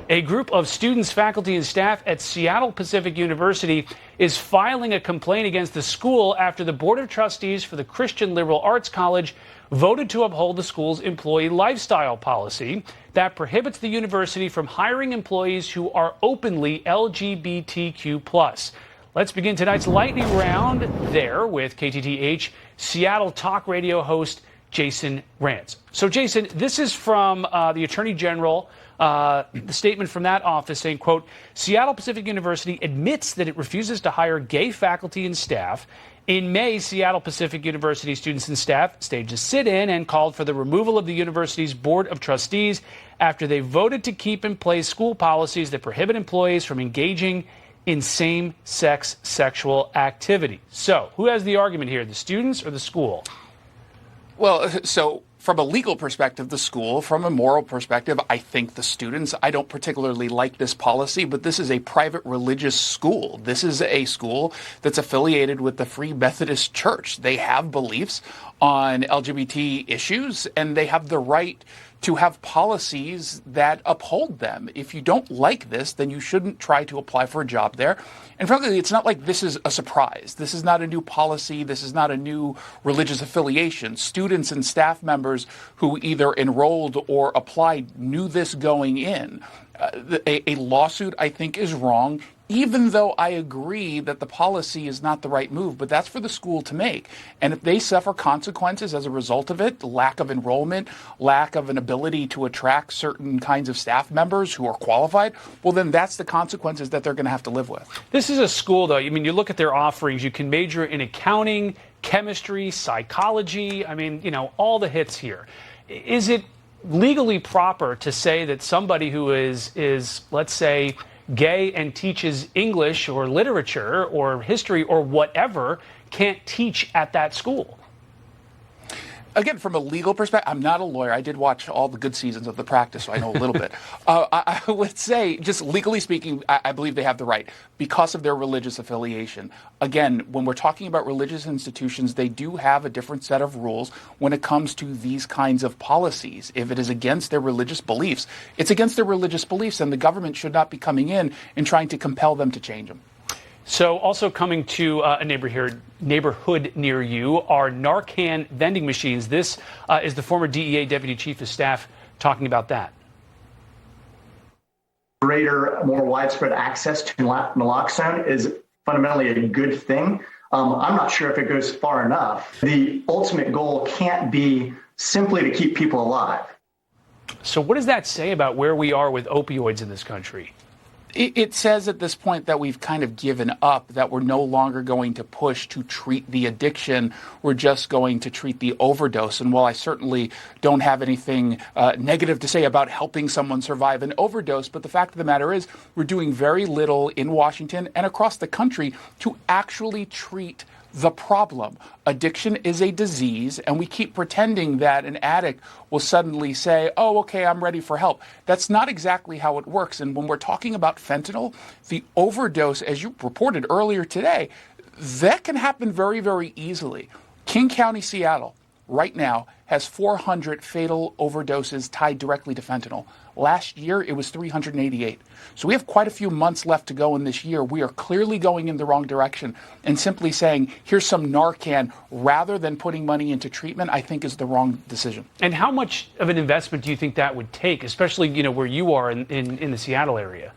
A group of students, faculty, and staff at Seattle Pacific University is filing a complaint against the school after the Board of Trustees for the Christian Liberal Arts College voted to uphold the school's employee lifestyle policy that prohibits the university from hiring employees who are openly LGBTQ+. Let's begin tonight's lightning round there with KTTH Seattle Talk Radio host Jason Rantz. So, Jason, this is from the Attorney General. The statement from that office saying, quote, Seattle Pacific University admits that it refuses to hire gay faculty and staff. In May, Seattle Pacific University students and staff staged a sit-in and called for the removal of the university's Board of Trustees after they voted to keep in place school policies that prohibit employees from engaging in same-sex sexual activity. So, who has the argument here, the students or the school? Well, so from a legal perspective, the school. From a moral perspective, I think the students. I don't particularly like this policy, but this is a private religious school. This is a school that's affiliated with the Free Methodist Church. They have beliefs on LGBT issues, and they have the right to have policies that uphold them. If you don't like this, then you shouldn't try to apply for a job there. And frankly, it's not like this is a surprise. This is not a new policy. This is not a new religious affiliation. Students and staff members who either enrolled or applied knew this going in. A lawsuit, I think, is wrong, even though I agree that the policy is not the right move, but that's for the school to make. And if they suffer consequences as a result of it, lack of enrollment, lack of an ability to attract certain kinds of staff members who are qualified, well, then that's the consequences that they're going to have to live with. This is a school, though. I mean, you look at their offerings. You can major in accounting, chemistry, psychology. I mean, you know, all the hits here. Is it legally proper to say that somebody who is let's say, gay and teaches English or literature or history or whatever can't teach at that school? Again, from a legal perspective, I'm not a lawyer. I did watch all the good seasons of The Practice, so I know a little bit. I would say, just legally speaking, I believe they have the right because of their religious affiliation. Again, when we're talking about religious institutions, they do have a different set of rules when it comes to these kinds of policies. If it is against their religious beliefs, it's against their religious beliefs, and the government should not be coming in and trying to compel them to change them. So also coming to a neighborhood near you are Narcan vending machines. This is the former DEA Deputy Chief of Staff talking about that. Greater, more widespread access to naloxone is fundamentally a good thing. I'm not sure if it goes far enough. The ultimate goal can't be simply to keep people alive. So what does that say about where we are with opioids in this country? It says at this point that we've kind of given up, that we're no longer going to push to treat the addiction. We're just going to treat the overdose. And while I certainly don't have anything negative to say about helping someone survive an overdose, but the fact of the matter is we're doing very little in Washington and across the country to actually treat the problem. Addiction is a disease, and we keep pretending that an addict will suddenly say, oh, okay, I'm ready for help. That's not exactly how it works. And when we're talking about fentanyl, the overdose, as you reported earlier today, that can happen very, very easily. King County, Seattle, right now has 400 fatal overdoses tied directly to fentanyl. Last year, it was 388. So we have quite a few months left to go in this year. We are clearly going in the wrong direction. And simply saying, here's some Narcan, rather than putting money into treatment, I think is the wrong decision. And how much of an investment do you think that would take, especially, you know, where you are in the Seattle area?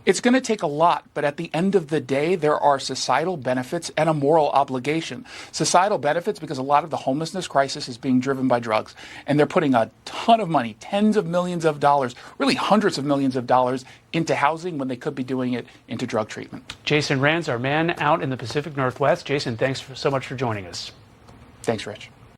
It's going to take a lot, but at the end of the day, there are societal benefits and a moral obligation. Societal benefits because a lot of the homelessness crisis is being driven by drugs, and they're putting a ton of money, tens of millions of dollars, really hundreds of millions of dollars into housing when they could be doing it into drug treatment. Jason Rantz, our man out in the Pacific Northwest. Jason, thanks so much for joining us. Thanks, Rich.